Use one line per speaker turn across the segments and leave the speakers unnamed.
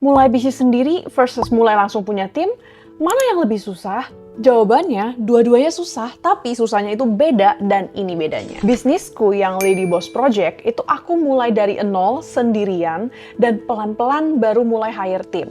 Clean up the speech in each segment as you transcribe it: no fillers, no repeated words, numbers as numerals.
Mulai bisnis sendiri versus mulai langsung punya tim, mana yang lebih susah? Jawabannya, dua-duanya susah, tapi susahnya itu beda dan ini bedanya. Bisnisku yang Lady Boss Project, itu aku mulai dari nol sendirian dan pelan-pelan baru mulai hire tim.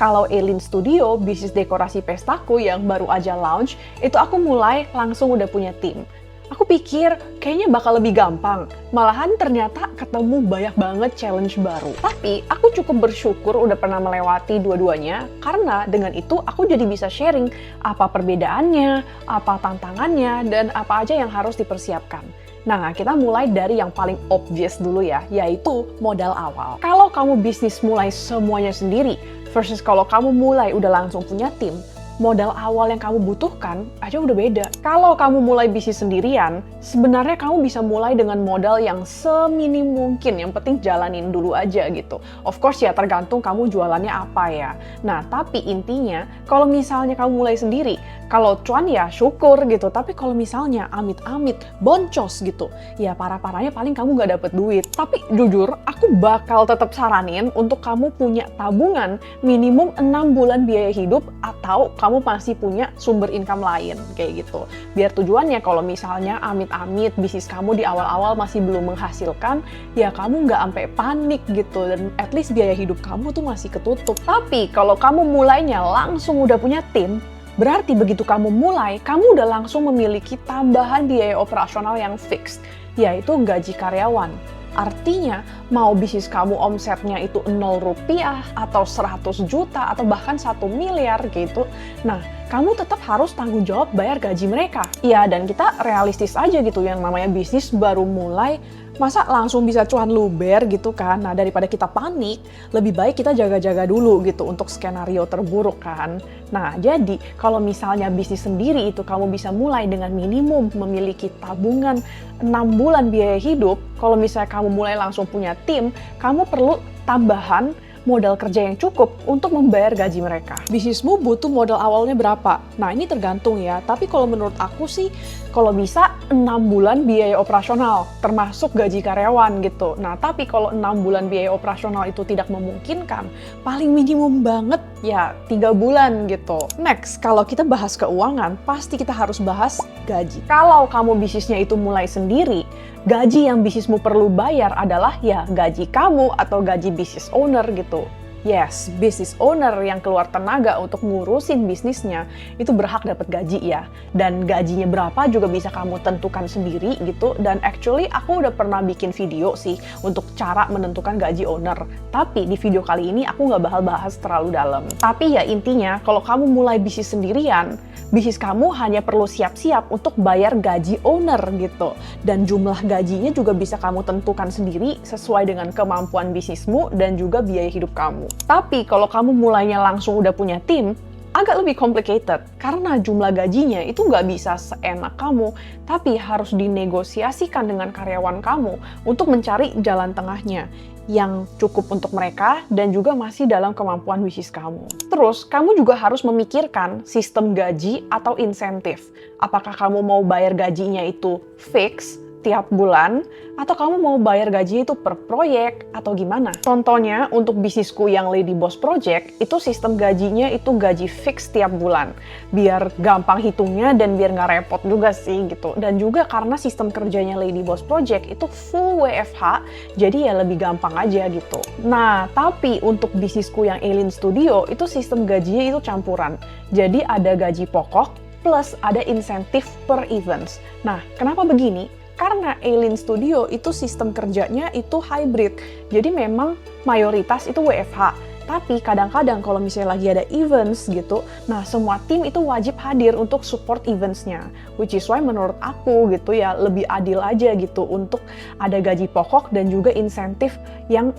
Kalau Elin Studio, bisnis dekorasi pestaku yang baru aja launch, itu aku mulai langsung udah punya tim. Aku pikir kayaknya bakal lebih gampang, malahan ternyata ketemu banyak banget challenge baru. Tapi aku cukup bersyukur udah pernah melewati dua-duanya, karena dengan itu aku jadi bisa sharing apa perbedaannya, apa tantangannya, dan apa aja yang harus dipersiapkan. Nah, kita mulai dari yang paling obvious dulu ya, yaitu modal awal. Kalau kamu bisnis mulai semuanya sendiri, versus kalau kamu mulai udah langsung punya tim, modal awal yang kamu butuhkan aja udah beda. Kalau kamu mulai bisnis sendirian, sebenarnya kamu bisa mulai dengan modal yang seminim mungkin, yang penting jalanin dulu aja gitu. Of course ya, tergantung kamu jualannya apa ya. Nah, tapi intinya, kalau misalnya kamu mulai sendiri, kalau cuan ya syukur gitu, tapi kalau misalnya amit-amit, boncos gitu, ya parah-parahnya paling kamu nggak dapet duit. Tapi jujur, aku bakal tetap saranin untuk kamu punya tabungan minimum 6 bulan biaya hidup atau kamu masih punya sumber income lain, kayak gitu. Biar tujuannya kalau misalnya amit-amit bisnis kamu di awal-awal masih belum menghasilkan, ya kamu nggak sampai panik gitu, dan at least biaya hidup kamu tuh masih ketutup. Tapi kalau kamu mulainya langsung udah punya tim, berarti begitu kamu mulai, kamu udah langsung memiliki tambahan biaya operasional yang fixed, yaitu gaji karyawan. Artinya, mau bisnis kamu omsetnya itu 0 rupiah, atau 100 juta, atau bahkan 1 miliar gitu, nah, kamu tetap harus tanggung jawab bayar gaji mereka. Iya, dan kita realistis aja gitu, yang namanya bisnis baru mulai, masa langsung bisa cuan luber gitu kan? Nah, daripada kita panik, lebih baik kita jaga-jaga dulu gitu untuk skenario terburuk kan. Nah, jadi kalau misalnya bisnis sendiri itu kamu bisa mulai dengan minimum memiliki tabungan 6 bulan biaya hidup, kalau misalnya kamu mulai langsung punya tim, kamu perlu tambahan modal kerja yang cukup untuk membayar gaji mereka. Bisnismu butuh modal awalnya berapa? Nah, ini tergantung ya, tapi kalau menurut aku sih, kalau bisa 6 bulan biaya operasional, termasuk gaji karyawan gitu. Nah, tapi kalau 6 bulan biaya operasional itu tidak memungkinkan, paling minimum banget ya 3 bulan gitu. Next, kalau kita bahas keuangan, pasti kita harus bahas gaji. Kalau kamu bisnisnya itu mulai sendiri, gaji yang bisnismu perlu bayar adalah ya gaji kamu atau gaji business owner gitu. Yes, business owner yang keluar tenaga untuk ngurusin bisnisnya itu berhak dapat gaji ya. Dan gajinya berapa juga bisa kamu tentukan sendiri gitu. Dan actually aku udah pernah bikin video sih untuk cara menentukan gaji owner. Tapi di video kali ini aku nggak bakal bahas terlalu dalam. Tapi ya intinya kalau kamu mulai bisnis sendirian, bisnis kamu hanya perlu siap-siap untuk bayar gaji owner gitu. Dan jumlah gajinya juga bisa kamu tentukan sendiri sesuai dengan kemampuan bisnismu dan juga biaya hidup kamu. Tapi kalau kamu mulainya langsung udah punya tim, agak lebih complicated. Karena jumlah gajinya itu nggak bisa seenak kamu, tapi harus dinegosiasikan dengan karyawan kamu untuk mencari jalan tengahnya yang cukup untuk mereka dan juga masih dalam kemampuan bisnis kamu. Terus, kamu juga harus memikirkan sistem gaji atau insentif. Apakah kamu mau bayar gajinya itu fix tiap bulan, atau kamu mau bayar gaji itu per proyek, atau gimana? Contohnya, untuk bisnisku yang Lady Boss Project, itu sistem gajinya itu gaji fix tiap bulan. Biar gampang hitungnya dan biar nggak repot juga sih gitu. Dan juga karena sistem kerjanya Lady Boss Project itu full WFH, jadi ya lebih gampang aja gitu. Nah, tapi untuk bisnisku yang Elin Studio, itu sistem gajinya itu campuran. Jadi ada gaji pokok, plus ada insentif per events. Nah, kenapa begini? Karena Elin Studio itu sistem kerjanya itu hybrid, jadi memang mayoritas itu WFH. Tapi kadang-kadang kalau misalnya lagi ada events gitu, nah semua tim itu wajib hadir untuk support eventsnya. Which is why menurut aku gitu ya lebih adil aja gitu untuk ada gaji pokok dan juga insentif yang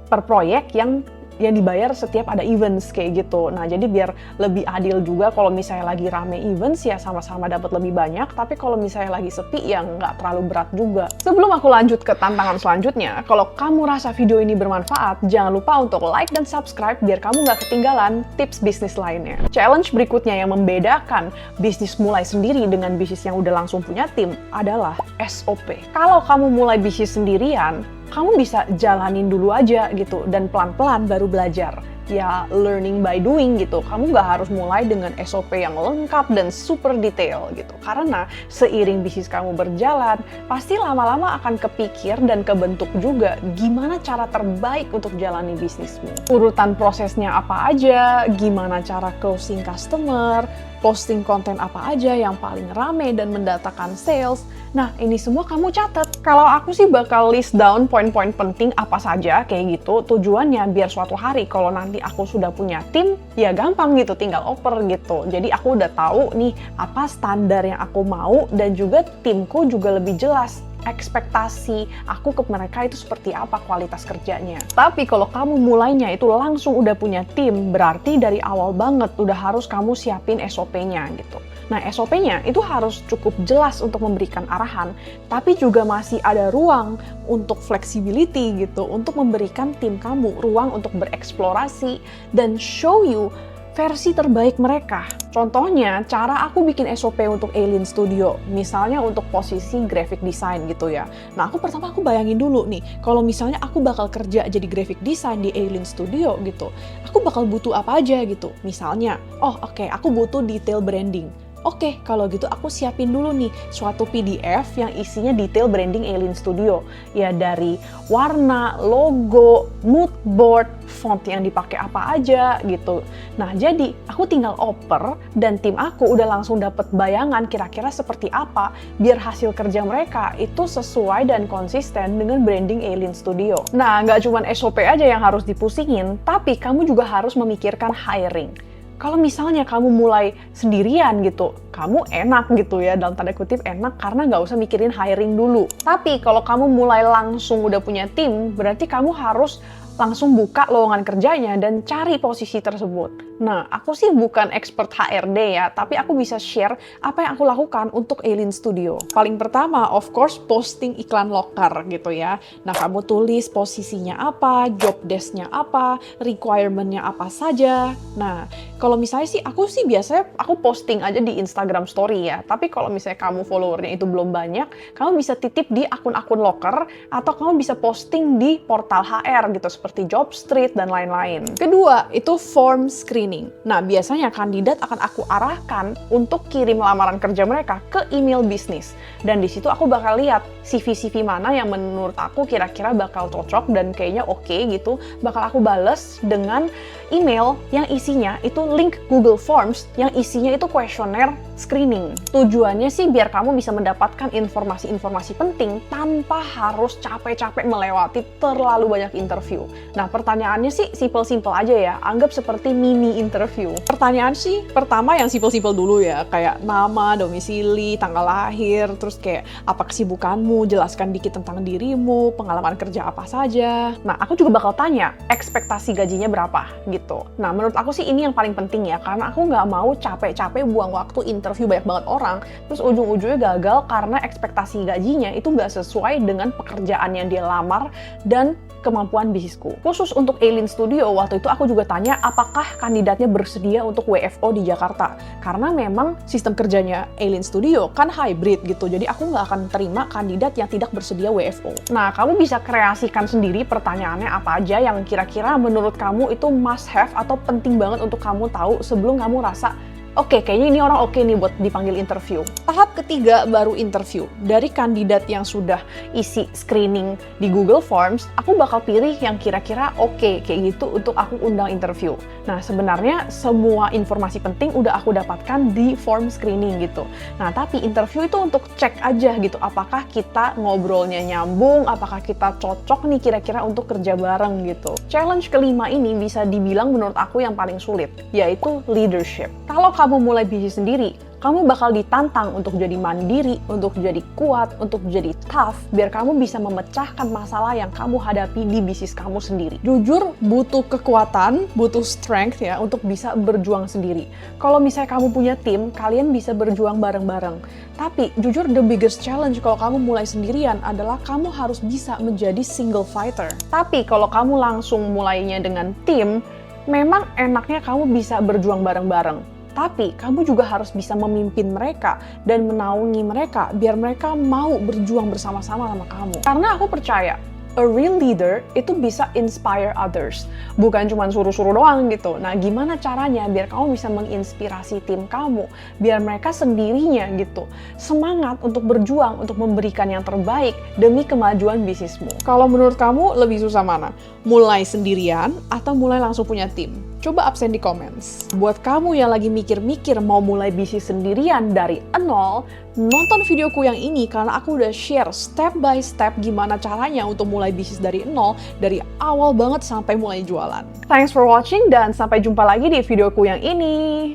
per proyek yang dibayar setiap ada events kayak gitu. Nah, jadi biar lebih adil juga kalau misalnya lagi rame events ya sama-sama dapat lebih banyak, tapi kalau misalnya lagi sepi ya nggak terlalu berat juga. Sebelum aku lanjut ke tantangan selanjutnya, kalau kamu rasa video ini bermanfaat, jangan lupa untuk like dan subscribe biar kamu nggak ketinggalan tips bisnis lainnya. Challenge berikutnya yang membedakan bisnis mulai sendiri dengan bisnis yang udah langsung punya tim adalah SOP. Kalau kamu mulai bisnis sendirian, kamu bisa jalanin dulu aja gitu dan pelan-pelan baru belajar. ya learning by doing gitu. Kamu nggak harus mulai dengan SOP yang lengkap dan super detail gitu. Karena seiring bisnis kamu berjalan, pasti lama-lama akan kepikir dan kebentuk juga gimana cara terbaik untuk jalani bisnismu. Urutan prosesnya apa aja, gimana cara closing customer, posting konten apa aja yang paling rame dan mendatangkan sales. Nah, ini semua kamu catat. Kalau aku sih bakal list down poin-poin penting apa saja kayak gitu. Tujuannya biar suatu hari kalau nanti aku sudah punya tim, ya gampang gitu, tinggal oper gitu. Jadi aku udah tahu nih apa standar yang aku mau dan juga timku juga lebih jelas ekspektasi aku ke mereka itu seperti apa kualitas kerjanya. Tapi kalau kamu mulainya itu langsung udah punya tim, berarti dari awal banget udah harus kamu siapin SOP-nya gitu. Nah, SOP-nya itu harus cukup jelas untuk memberikan arahan, tapi juga masih ada ruang untuk flexibility gitu, untuk memberikan tim kamu ruang untuk bereksplorasi dan show you versi terbaik mereka. Contohnya, cara aku bikin SOP untuk Alien Studio, misalnya untuk posisi graphic design gitu ya. Nah, pertama aku bayangin dulu nih, kalau misalnya aku bakal kerja jadi graphic design di Alien Studio gitu, aku bakal butuh apa aja gitu. Misalnya, aku butuh detail branding. Oke, kalau gitu aku siapin dulu nih suatu PDF yang isinya detail branding Alien Studio. Ya dari warna, logo, mood board, font yang dipakai apa aja gitu. Nah, jadi aku tinggal oper dan tim aku udah langsung dapat bayangan kira-kira seperti apa biar hasil kerja mereka itu sesuai dan konsisten dengan branding Alien Studio. Nah, nggak cuma SOP aja yang harus dipusingin, tapi kamu juga harus memikirkan hiring. Kalau misalnya kamu mulai sendirian gitu, kamu enak gitu ya, dalam tanda kutip enak karena nggak usah mikirin hiring dulu. Tapi kalau kamu mulai langsung udah punya tim, berarti kamu harus langsung buka lowongan kerjanya dan cari posisi tersebut. Nah, aku sih bukan expert HRD ya, tapi aku bisa share apa yang aku lakukan untuk Alien Studio. Paling pertama, of course, posting iklan loker gitu ya. Nah, kamu tulis posisinya apa, job desk-nya apa, requirement-nya apa saja. Nah, kalau misalnya sih, aku biasanya aku posting aja di Instagram Story ya. Tapi kalau misalnya kamu followernya itu belum banyak, kamu bisa titip di akun-akun loker, atau kamu bisa posting di portal HR gitu, seperti Jobstreet dan lain-lain. Kedua, itu form screening. Nah, biasanya kandidat akan aku arahkan untuk kirim lamaran kerja mereka ke email bisnis. Dan di situ aku bakal lihat CV-CV mana yang menurut aku kira-kira bakal cocok dan kayaknya oke gitu. Bakal aku bales dengan email yang isinya itu link Google Forms yang isinya itu kuesioner screening. Tujuannya sih biar kamu bisa mendapatkan informasi-informasi penting tanpa harus capek-capek melewati terlalu banyak interview. Nah, pertanyaannya sih simple-simple aja ya. Anggap seperti mini interview. Pertanyaan sih pertama yang simple-simple dulu ya, kayak nama, domisili, tanggal lahir, terus kayak apa kesibukanmu, jelaskan dikit tentang dirimu, pengalaman kerja apa saja. Nah, aku juga bakal tanya ekspektasi gajinya berapa gitu. Nah, menurut aku sih ini yang paling penting ya, karena aku nggak mau capek-capek buang waktu interview banyak banget orang, terus ujung-ujungnya gagal karena ekspektasi gajinya itu nggak sesuai dengan pekerjaan yang dia lamar dan kemampuan bisnisku. Khusus untuk Alien Studio, waktu itu aku juga tanya apakah kandidatnya bersedia untuk WFO di Jakarta. Karena memang sistem kerjanya Alien Studio kan hybrid gitu, jadi aku nggak akan terima kandidat yang tidak bersedia WFO. Nah, kamu bisa kreasikan sendiri pertanyaannya apa aja yang kira-kira menurut kamu itu must have atau penting banget untuk kamu tahu sebelum kamu rasa oke, kayaknya ini orang oke nih buat dipanggil interview. Tahap ketiga baru interview. Dari kandidat yang sudah isi screening di Google Forms, aku bakal pilih yang kira-kira oke kayak gitu untuk aku undang interview. Nah, sebenarnya semua informasi penting udah aku dapatkan di form screening gitu. Nah, tapi interview itu untuk cek aja gitu, apakah kita ngobrolnya nyambung, apakah kita cocok nih kira-kira untuk kerja bareng gitu. Challenge kelima ini bisa dibilang menurut aku yang paling sulit, yaitu leadership. Kalau kamu mulai bisnis sendiri, kamu bakal ditantang untuk jadi mandiri, untuk jadi kuat, untuk jadi tough, biar kamu bisa memecahkan masalah yang kamu hadapi di bisnis kamu sendiri. Jujur, butuh kekuatan, butuh strength ya, untuk bisa berjuang sendiri. Kalau misalnya kamu punya tim, kalian bisa berjuang bareng-bareng. Tapi, jujur the biggest challenge kalau kamu mulai sendirian adalah kamu harus bisa menjadi single fighter. Tapi, kalau kamu langsung mulainya dengan tim, memang enaknya kamu bisa berjuang bareng-bareng. Tapi kamu juga harus bisa memimpin mereka dan menaungi mereka biar mereka mau berjuang bersama-sama sama kamu. Karena aku percaya, A real leader itu bisa inspire others, bukan cuma suruh-suruh doang gitu. Nah, gimana caranya biar kamu bisa menginspirasi tim kamu, biar mereka sendirinya gitu semangat untuk berjuang, untuk memberikan yang terbaik demi kemajuan bisnismu. Kalau menurut kamu lebih susah mana? Mulai sendirian atau mulai langsung punya tim? Coba absen di comments. Buat kamu yang lagi mikir-mikir mau mulai bisnis sendirian dari nol, nonton videoku yang ini karena aku udah share step by step gimana caranya untuk mulai bisnis dari nol, dari awal banget sampai mulai jualan. Thanks for watching dan sampai jumpa lagi di videoku yang ini.